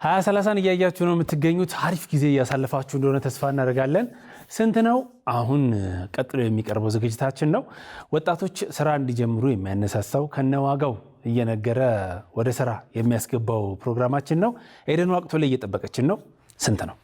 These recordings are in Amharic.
2030 እያያችሁ ነው የምትገኙት። አሪፍ ጊዜ እያሳለፋችሁ እንደሆነ ተስፋ እናደርጋለን። ስንት ነው አሁን ቀጥሎ የሚቀርበው ዝግጅታችን ነው። ወጣቶች ስራ እንዲጀምሩ የሚያነሳሳው ከነዋጋው እየነገረ ወደ ስራ የሚያስገባው ፕሮግራማችን ነው። ኤደን ዋቅቶ ላይ እየጠበቀችን ነው። ስንት ነው?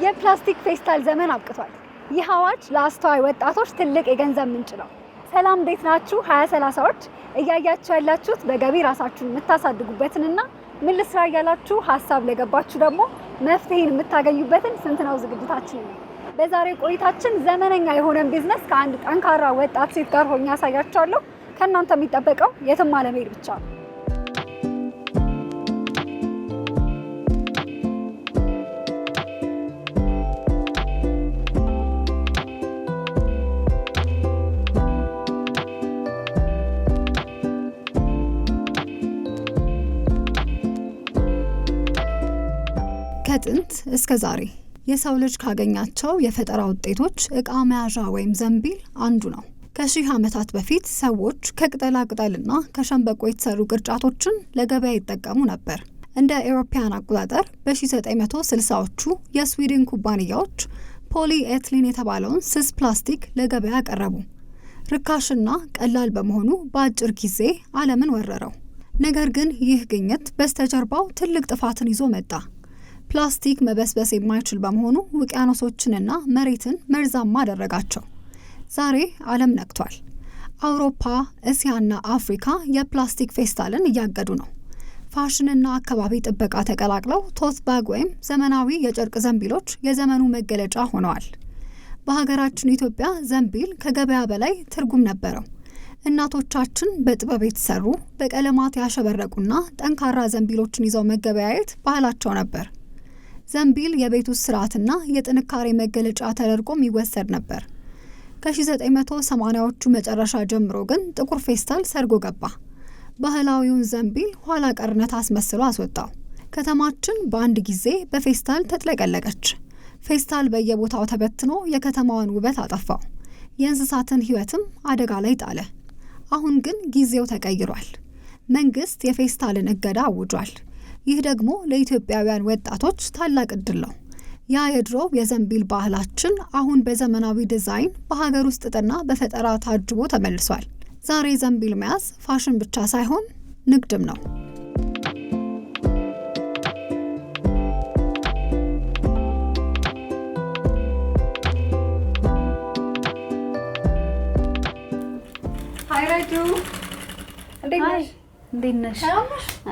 የፕላስቲክ ፌስታል ዘመን አብቅቷል። ይህ አዋጅ ለአስተዋይ ወጣቶች ትልቅ የገንዘብ ምንጭ ነው። ሰላም፣ እንዴት ናችሁ? 2030ዎች እያያችሁ ያላችሁት በገቢ ራሳችሁን የምታሳድጉበትንና ምን ልስራ እያላችሁ ሀሳብ ለገባችሁ ደግሞ መፍትሄን የምታገኙበትን ስንት ነው ዝግጅታችን ነው። በዛሬ ቆይታችን ዘመነኛ የሆነን ቢዝነስ ከአንድ ጠንካራ ወጣት ሴት ጋር ሆኜ ያሳያችኋለሁ። ከእናንተ የሚጠበቀው የትም አለመሄድ ብቻ ነው። ከጥንት እስከ ዛሬ የሰው ልጅ ካገኛቸው የፈጠራ ውጤቶች ዕቃ መያዣ ወይም ዘንቢል አንዱ ነው። ከሺህ ዓመታት በፊት ሰዎች ከቅጠላ ቅጠልና ከሸንበቆ የተሰሩ ቅርጫቶችን ለገበያ ይጠቀሙ ነበር። እንደ አውሮፓውያን አቆጣጠር በ1960ዎቹ የስዊድን ኩባንያዎች ፖሊ ኤትሊን የተባለውን ስስ ፕላስቲክ ለገበያ ያቀረቡ። ርካሽና ቀላል በመሆኑ በአጭር ጊዜ ዓለምን ወረረው። ነገር ግን ይህ ግኝት በስተጀርባው ትልቅ ጥፋትን ይዞ መጣ። ፕላስቲክ መበስበስ የማይችል በመሆኑ ውቅያኖሶችንና መሬትን መርዛማ አደረጋቸው። ዛሬ ዓለም ነቅቷል። አውሮፓ፣ እስያና አፍሪካ የፕላስቲክ ፌስታልን እያገዱ ነው። ፋሽንና አካባቢ ጥበቃ ተቀላቅለው ቶት ባግ ወይም ዘመናዊ የጨርቅ ዘንቢሎች የዘመኑ መገለጫ ሆነዋል። በሀገራችን ኢትዮጵያ ዘንቢል ከገበያ በላይ ትርጉም ነበረው። እናቶቻችን በጥበብ የተሰሩ በቀለማት ያሸበረቁና ጠንካራ ዘንቢሎችን ይዘው መገበያየት ባህላቸው ነበር። ዘንቢል የቤት ውስጥ ስርዓትና የጥንካሬ መገለጫ ተደርጎም ይወሰድ ነበር። ከ1980ዎቹ መጨረሻ ጀምሮ ግን ጥቁር ፌስታል ሰርጎ ገባ። ባህላዊውን ዘንቢል ኋላ ቀርነት አስመስሎ አስወጣው። ከተማችን በአንድ ጊዜ በፌስታል ተጥለቀለቀች። ፌስታል በየቦታው ተበትኖ የከተማዋን ውበት አጠፋው። የእንስሳትን ሕይወትም አደጋ ላይ ጣለ። አሁን ግን ጊዜው ተቀይሯል። መንግስት የፌስታልን እገዳ አውጇል። ይህ ደግሞ ለኢትዮጵያውያን ወጣቶች ታላቅ እድል ነው። ያ የድሮ የዘንቢል ባህላችን አሁን በዘመናዊ ዲዛይን በሀገር ውስጥ ጥና በፈጠራ ታጅቦ ተመልሷል። ዛሬ ዘንቢል መያዝ ፋሽን ብቻ ሳይሆን ንግድም ነው። ሃይ ራጁ፣ እንዴት ነሽ? እንዴት ነሽ?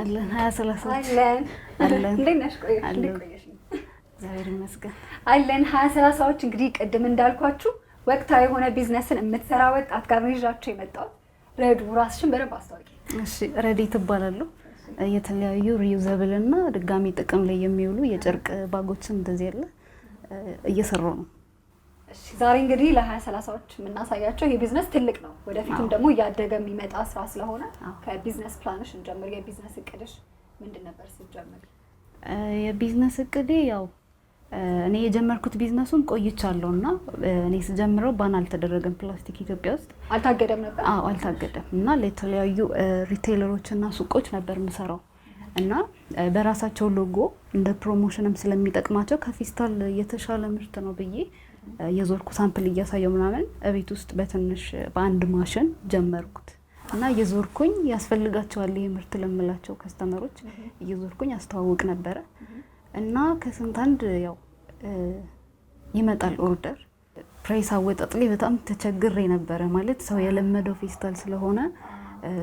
አለን 2030 አለን። እንዴት ነሽ? ቆየሽ? እግዚአብሔር ይመስገን አለን። 2030ዎች እንግዲህ ቅድም እንዳልኳችሁ ወቅታዊ የሆነ ቢዝነስን የምትሰራ ወጣት ጋር ነው ይዣችሁ የመጣሁት። ረዱ፣ ራስሽን በደንብ አስተዋውቂ። እሺ፣ ረዲ ትባላለሁ። የተለያዩ ሪዩዘብል እና ድጋሚ ጥቅም ላይ የሚውሉ የጨርቅ ባጎችን እንደዚህ ያለ እየሰራሁ ነው። እሺ፣ ዛሬ እንግዲህ ለ2030ዎች የምናሳያቸው ይሄ ቢዝነስ ትልቅ ነው። ወደፊትም ደግሞ እያደገ የሚመጣ ስራ ስለሆነ ከቢዝነስ ፕላንሽ እንጀምር። የቢዝነስ እቅድሽ ምንድን ነበር ስትጀምሪ? የቢዝነስ እቅዴ ያው እኔ የጀመርኩት ቢዝነሱን ቆይቻለሁና እኔ ስጀምረው ባን አልተደረገም። ፕላስቲክ ኢትዮጵያ ውስጥ አልታገደም ነበር? አዎ አልታገደም። እና ለተለያዩ ሪቴይለሮችና ሱቆች ነበር የምሰራው እና በራሳቸው ሎጎ እንደ ፕሮሞሽንም ስለሚጠቅማቸው ከፌስታል የተሻለ ምርት ነው ብዬ የዞርኩ ሳምፕል እያሳየው ምናምን እቤት ውስጥ በትንሽ በአንድ ማሽን ጀመርኩት እና እየዞርኩኝ ያስፈልጋቸዋል ይሄ ምርት ለምላቸው ከስተመሮች እየዞርኩኝ አስተዋውቅ ነበረ እና ከስንት አንድ ያው ይመጣል ኦርደር። ፕራይስ አወጣጥ ላይ በጣም ተቸግሬ ነበረ። ማለት ሰው የለመደው ፌስታል ስለሆነ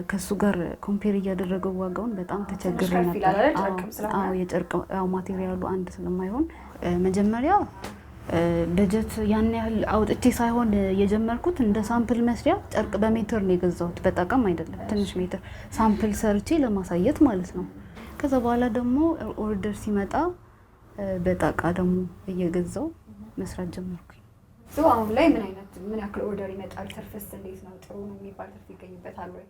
ከሱ ጋር ኮምፔር እያደረገው ዋጋውን በጣም ተቸግሬ ነበር። አዎ የጨርቅ ማቴሪያሉ አንድ ስለማይሆን መጀመሪያ በጀት ያን ያህል አውጥቼ ሳይሆን የጀመርኩት እንደ ሳምፕል መስሪያ ጨርቅ በሜትር ነው የገዛሁት። በጣቃም አይደለም፣ ትንሽ ሜትር ሳምፕል ሰርቼ ለማሳየት ማለት ነው። ከዛ በኋላ ደግሞ ኦርደር ሲመጣ በጣቃ ደግሞ እየገዛው መስራት ጀመርኩኝ። አሁን ላይ ምን ያክል ኦርደር ይመጣል? ትርፍስ እንዴት ነው? ጥሩ ነው የሚባል ትርፍ ይገኝበታል ወይ?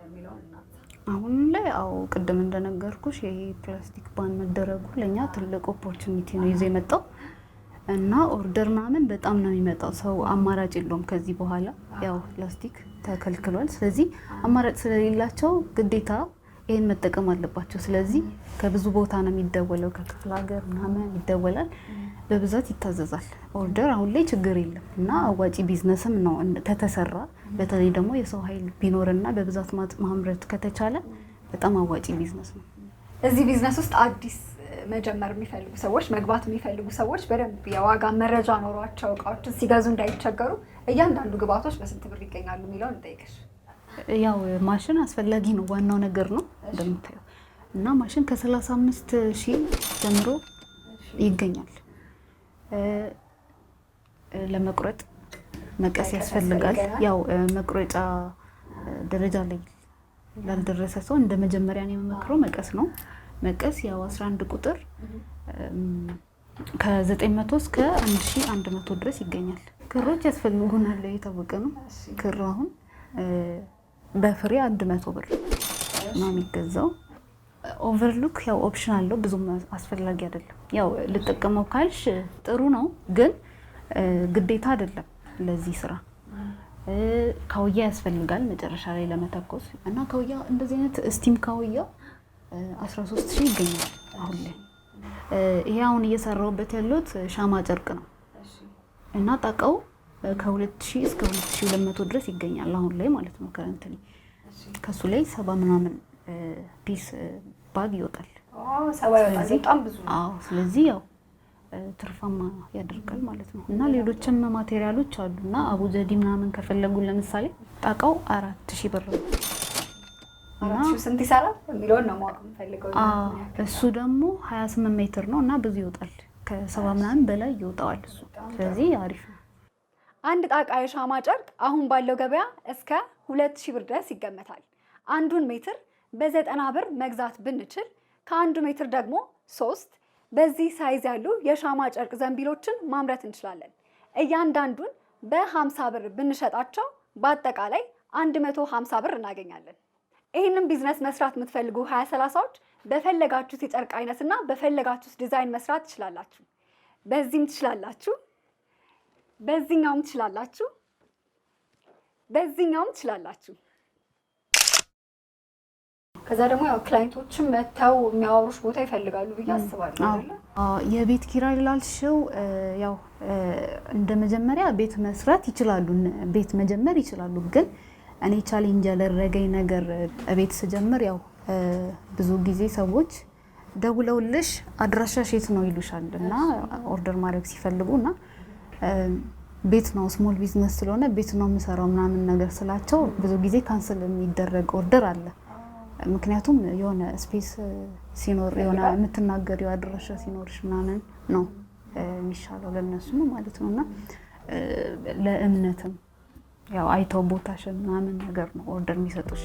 የሚለውን እናንተ። አሁን ላይ አዎ ቅድም እንደነገርኩሽ ይሄ ፕላስቲክ ባን መደረጉ ለኛ ትልቅ ኦፖርቹኒቲ ነው ይዞ የመጣው እና ኦርደር ምናምን በጣም ነው የሚመጣው። ሰው አማራጭ የለውም ከዚህ በኋላ ያው ፕላስቲክ ተከልክሏል። ስለዚህ አማራጭ ስለሌላቸው ግዴታ ይሄን መጠቀም አለባቸው። ስለዚህ ከብዙ ቦታ ነው የሚደወለው፣ ከክፍለ ሀገር ምናምን ይደወላል፣ በብዛት ይታዘዛል። ኦርደር አሁን ላይ ችግር የለም እና አዋጪ ቢዝነስም ነው ከተሰራ። በተለይ ደግሞ የሰው ኃይል ቢኖርና በብዛት ማምረት ከተቻለ በጣም አዋጪ ቢዝነስ ነው። እዚህ ቢዝነስ ውስጥ አዲስ መጀመር የሚፈልጉ ሰዎች መግባት የሚፈልጉ ሰዎች በደንብ የዋጋ መረጃ ኖሯቸው እቃዎችን ሲገዙ እንዳይቸገሩ እያንዳንዱ ግብአቶች በስንት ብር ይገኛሉ የሚለውን እንጠይቅሽ። ያው ማሽን አስፈላጊ ነው፣ ዋናው ነገር ነው እንደምታየው እና ማሽን ከ35,000 ጀምሮ ይገኛል። ለመቁረጥ መቀስ ያስፈልጋል። ያው መቁረጫ ደረጃ ላይ ላልደረሰ ሰው እንደ መጀመሪያ ነው የምመክረው መቀስ ነው። መቀስ ያው 11 ቁጥር ከ900 እስከ 1100 ድረስ ይገኛል። ክሮች ያስፈልጉናል፣ የታወቀ ነው። ክር አሁን በፍሬ 100 ብር ነው የሚገዛው። ኦቨርሉክ ያው ኦፕሽን አለው፣ ብዙም አስፈላጊ አይደለም። ያው ልጠቀመው ካልሽ ጥሩ ነው፣ ግን ግዴታ አይደለም ለዚህ ስራ። ካውያ ያስፈልጋል መጨረሻ ላይ ለመተኮስ እና ካውያ እንደዚህ አይነት ስቲም ካውያ 13,000 ይገኛል አሁን ላይ። ይሄ አሁን እየሰራሁበት ያለሁት ሻማ ጨርቅ ነው እና ጣቃው ከ2,000 እስከ 2,200 ድረስ ይገኛል አሁን ላይ ማለት ነው። ከረንትሊ ከሱ ላይ 70 ምናምን ፒስ ባግ ይወጣል። በጣም ብዙ ነው። አዎ ስለዚህ ያው ትርፋማ ያደርጋል ማለት ነው። እና ሌሎችም ማቴሪያሎች አሉና አቡጀዲ ምናምን ከፈለጉ ለምሳሌ ጣቃው 4,000 ብር ነው። 4,000 ስንት ይሰራል የሚለውን ነው ማወቅ የምፈልገው። እሱ ደግሞ 28 ሜትር ነው እና ብዙ ይወጣል፣ ከ70 ምናምን በላይ ይወጣዋል እሱ። ስለዚህ አሪፍ ነው። አንድ ጣቃ የሻማ ጨርቅ አሁን ባለው ገበያ እስከ 2,000 ብር ድረስ ይገመታል። አንዱን ሜትር በ90 ብር መግዛት ብንችል ከአንዱ ሜትር ደግሞ 3 በዚህ ሳይዝ ያሉ የሻማ ጨርቅ ዘንቢሎችን ማምረት እንችላለን። እያንዳንዱን በ50 ብር ብንሸጣቸው በአጠቃላይ 150 ብር እናገኛለን። ይህንን ቢዝነስ መስራት የምትፈልጉ 20/30ዎች በፈለጋችሁት የጨርቅ አይነትና በፈለጋችሁት ዲዛይን መስራት ትችላላችሁ። በዚህም ትችላላችሁ፣ በዚህኛውም ትችላላችሁ፣ በዚህኛውም ትችላላችሁ። ከዛ ደግሞ ያው ክላይንቶችም መተው የሚያወሩሽ ቦታ ይፈልጋሉ ብዬ አስባለሁ አይደል? የቤት ኪራይ ላልሽው ያው እንደ መጀመሪያ ቤት መስራት ይችላሉ፣ ቤት መጀመር ይችላሉ። ግን እኔ ቻሌንጅ ያደረገኝ ነገር ቤት ስጀምር ያው ብዙ ጊዜ ሰዎች ደውለውልሽ አድራሻሽ የት ነው ይሉሻል እና ኦርደር ማድረግ ሲፈልጉና ቤት ነው ስሞል ቢዝነስ ስለሆነ ቤት ነው የምሰራው ምናምን ነገር ስላቸው ብዙ ጊዜ ካንስል የሚደረግ ኦርደር አለ። ምክንያቱም የሆነ ስፔስ ሲኖር የሆነ የምትናገሪው አድራሻ ሲኖርሽ ምናምን ነው የሚሻለው ለነሱ ማለት ነውና ለእምነትም ያው አይተው ቦታሽን ምናምን ነገር ነው ኦርደር የሚሰጡሽ።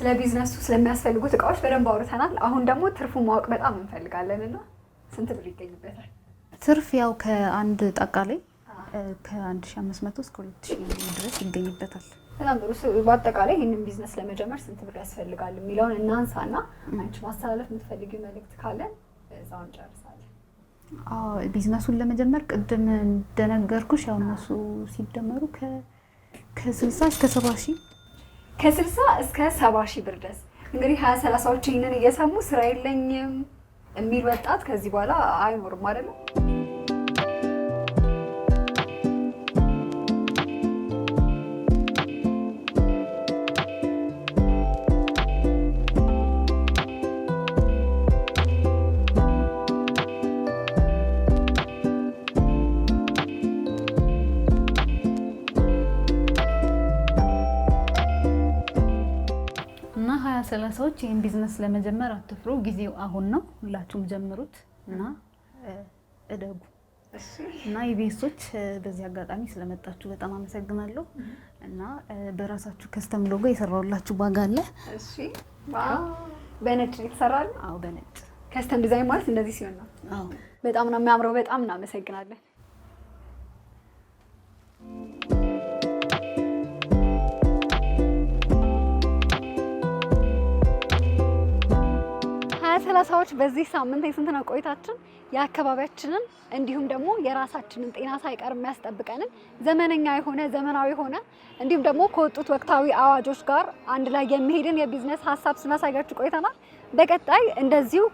ለቢዝነሱ ስለሚያስፈልጉት እቃዎች በደንብ አውርተናል። አሁን ደግሞ ትርፉን ማወቅ በጣም እንፈልጋለንና ስንት ብር ይገኝበታል? ትርፍ ያው ከአንድ ጣቃ ላይ ከ1,500 እስከ 2,000 ድረስ ይገኝበታል። በጣም ጥሩ። በአጠቃላይ ይህንን ቢዝነስ ለመጀመር ስንት ብር ያስፈልጋል የሚለውን እናንሳና አንቺ ማስተላለፍ የምትፈልጊው መልእክት ካለ እዛው እንጨርሳለን። ቢዝነሱን ለመጀመር ቅድም እንደነገርኩሽ ያው እነሱ ሲደመሩ ከ60 እስከ 70 ሺህ ከ60 እስከ 70 ሺህ ብር ድረስ። እንግዲህ 20-30ዎች ይህንን እየሰሙ ስራ የለኝም የሚል ወጣት ከዚህ በኋላ አይኖርም አይደል? እና 20-30ዎች ይህን ቢዝነስ ለመጀመር አትፍሩ፣ ጊዜው አሁን ነው። ሁላችሁም ጀምሩት እና እደጉ። እና ኢቢኤሶች በዚህ አጋጣሚ ስለመጣችሁ በጣም አመሰግናለሁ። እና በራሳችሁ ከስተም ሎጎ የሰራሁላችሁ ባግ አለ። እሺ፣ በነጭ ይተሰራል? አዎ፣ በነጭ ከስተም ዲዛይን ማለት እንደዚህ ሲሆን ነው። አዎ፣ በጣም ነው የሚያምረው። በጣም እናመሰግናለን። ሰላሳዎች በዚህ ሳምንት የስንት ነው ቆይታችን የአካባቢያችንን እንዲሁም ደግሞ የራሳችንን ጤና ሳይቀር የሚያስጠብቀንን ዘመነኛ የሆነ ዘመናዊ የሆነ እንዲሁም ደግሞ ከወጡት ወቅታዊ አዋጆች ጋር አንድ ላይ የሚሄድን የቢዝነስ ሀሳብ ስናሳያችሁ ቆይተናል። በቀጣይ እንደዚሁ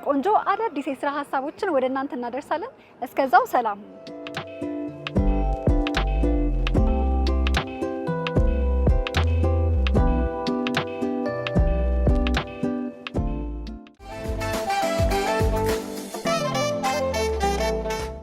ቆንጆ አዳዲስ የስራ ሀሳቦችን ወደ እናንተ እናደርሳለን። እስከዛው ሰላም።